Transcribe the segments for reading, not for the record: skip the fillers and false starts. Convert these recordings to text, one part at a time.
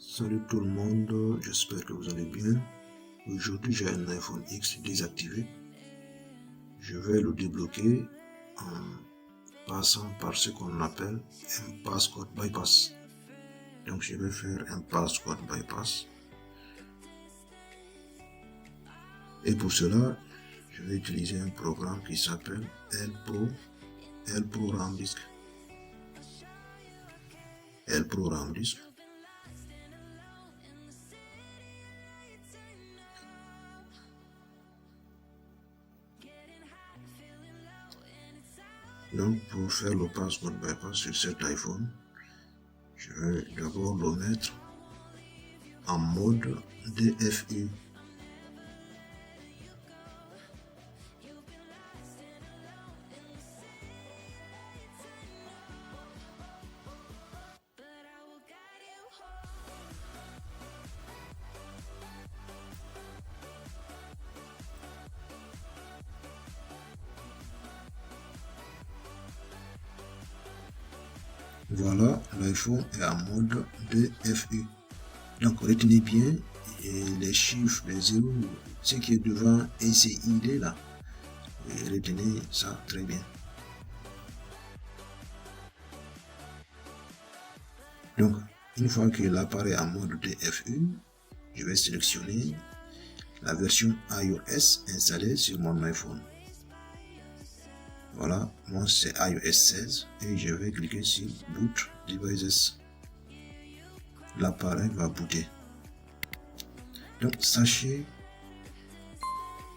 Salut tout le monde, j'espère que vous allez bien. Aujourd'hui j'ai un iPhone X désactivé. Je vais le débloquer en passant par ce qu'on appelle un passcode bypass. Donc je vais faire un passcode bypass. Et pour cela, je vais utiliser un programme qui s'appelle L-Pro Ramdisk. L-Pro Ramdisk. Donc pour faire le passcode bypass sur cet iPhone, je vais d'abord le mettre en mode DFU. Voilà, l'iPhone est en mode DFU. Donc retenez bien les chiffres, les zéros, ce qui est devant ECID là. Et retenez ça très bien. Donc, une fois que l'appareil est en mode DFU, je vais sélectionner la version iOS installée sur mon iPhone. Voilà, moi c'est iOS 16 et je vais cliquer sur Boot Devices. L'appareil va booter. Donc sachez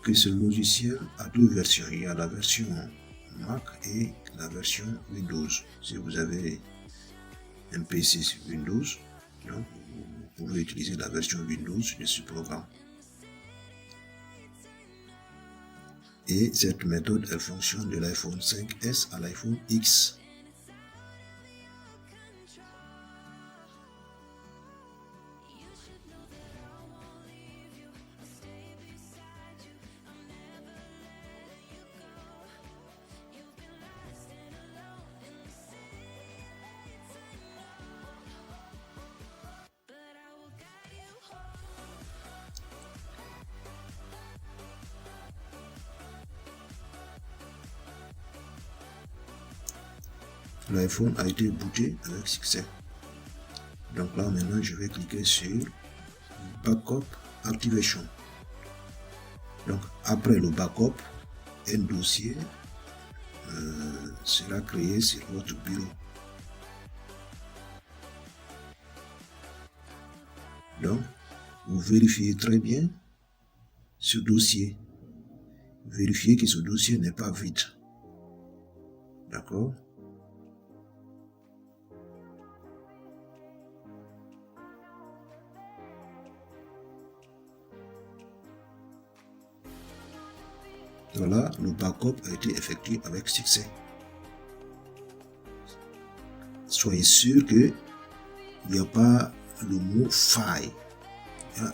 que ce logiciel a deux versions. Il y a la version Mac et la version Windows. Si vous avez un PC sur Windows, donc vous pouvez utiliser la version Windows de ce programme. Et cette méthode, elle fonctionne de l'iPhone 5S à l'iPhone X. L'iPhone a été booté avec succès. Donc là maintenant je vais cliquer sur Backup Activation. Donc après le backup, un dossier sera créé sur votre bureau. Donc vous vérifiez très bien ce dossier. Vérifiez que ce dossier n'est pas vide. D'accord? Voilà, le backup a été effectué avec succès. Soyez sûr qu'il n'y a pas le mot faille.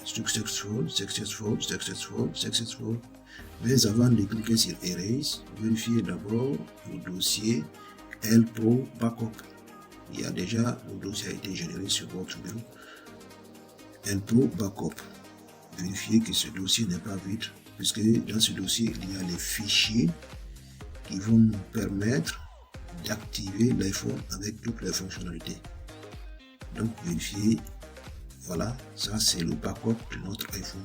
Successful. Mais avant de cliquer sur Erase, vérifiez d'abord le dossier L-Pro Backup. Il y a déjà, le dossier a été généré sur votre bureau. L-Pro Backup. Vérifiez que ce dossier n'est pas vide, puisque dans ce dossier, il y a les fichiers qui vont nous permettre d'activer l'iPhone avec toutes les fonctionnalités. Donc vérifiez, voilà, ça c'est le backup de notre iPhone.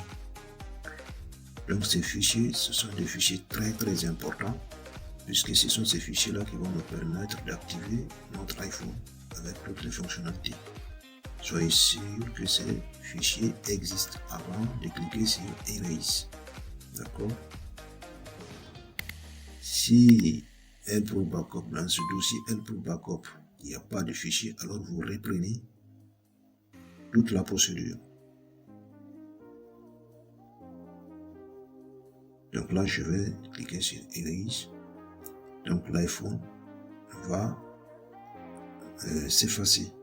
Donc ces fichiers, ce sont des fichiers très importants, puisque ce sont ces fichiers là qui vont nous permettre d'activer notre iPhone avec toutes les fonctionnalités. Soyez sûr que ces fichiers existent avant de cliquer sur Erase. D'accord? Si L-Pro Backup, dans ce dossier L-Pro Backup, il n'y a pas de fichier, alors vous reprenez toute la procédure. Donc là, je vais cliquer sur Erase. Donc l'iPhone va s'effacer.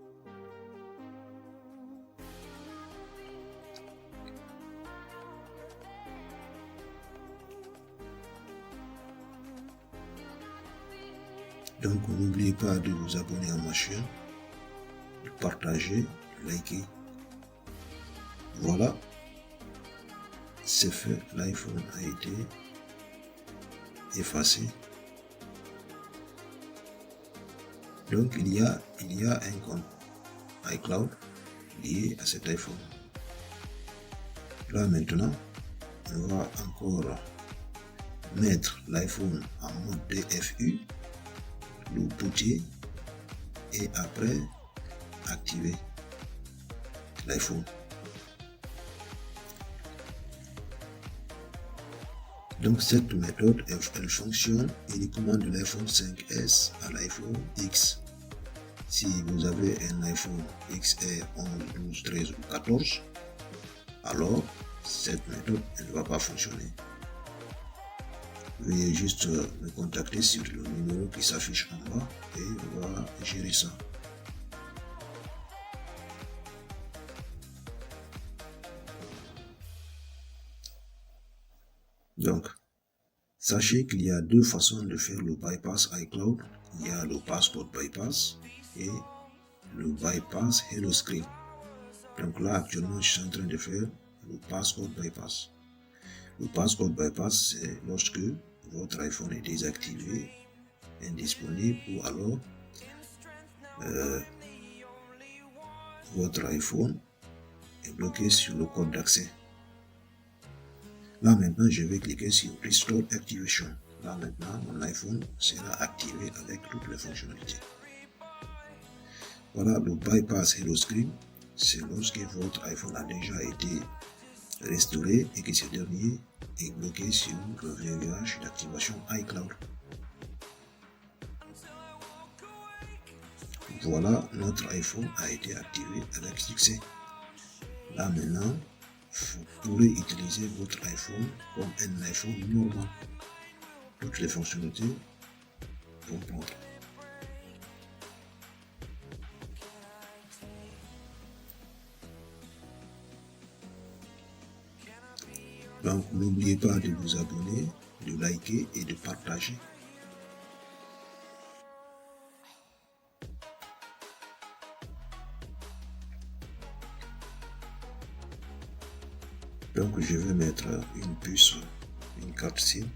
Donc n'oubliez pas de vous abonner à ma chaîne, de partager, de liker. Voilà, c'est fait, l'iPhone a été effacé. Donc il y a un compte iCloud lié à cet iPhone. Là maintenant, on va encore mettre l'iPhone en mode DFU, le booter et après activer l'iPhone. Donc cette méthode, elle fonctionne uniquement de l'iPhone 5S à l'iPhone X. Si vous avez un iPhone XR 11, 12, 13 ou 14, alors cette méthode elle ne va pas fonctionner. Veuillez juste me contacter sur le numéro qui s'affiche en bas et on va gérer ça. Donc, sachez qu'il y a deux façons de faire le bypass iCloud. Il y a le passport bypass et le bypass Hello Screen. Donc là, actuellement, je suis en train de faire le passport bypass. Le passport bypass, c'est lorsque votre iPhone est désactivé, indisponible ou alors votre iPhone est bloqué sur le code d'accès. Là maintenant, je vais cliquer sur Restore Activation. Là maintenant, mon iPhone sera activé avec toutes les fonctionnalités. Voilà, le bypass Hello Screen, c'est lorsque votre iPhone a déjà été restauré et que ce dernier est bloqué sur le verrouillage d'activation iCloud. Voilà, notre iPhone a été activé avec succès. Là maintenant, vous pourrez utiliser votre iPhone comme un iPhone normal. Toutes les fonctionnalités vont prendre. Donc n'oubliez pas de vous abonner, de liker et de partager. Donc je vais mettre une puce, une carte SIM,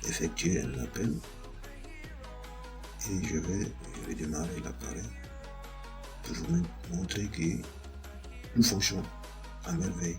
effectuer un appel et je vais redémarrer l'appareil pour vous montrer que tout fonctionne à merveille.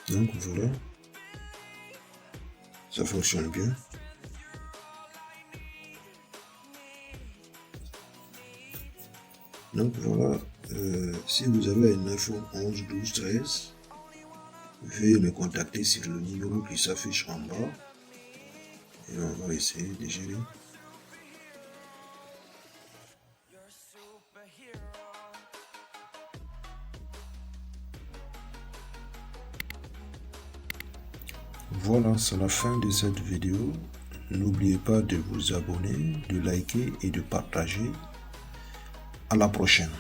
Donc voilà, ça fonctionne bien. Donc voilà, si vous avez un iPhone 11, 12, 13, veuillez me contacter sur le numéro qui s'affiche en bas et on va essayer de gérer. Voilà, c'est la fin de cette vidéo. N'oubliez pas de vous abonner, de liker et de partager. À la prochaine.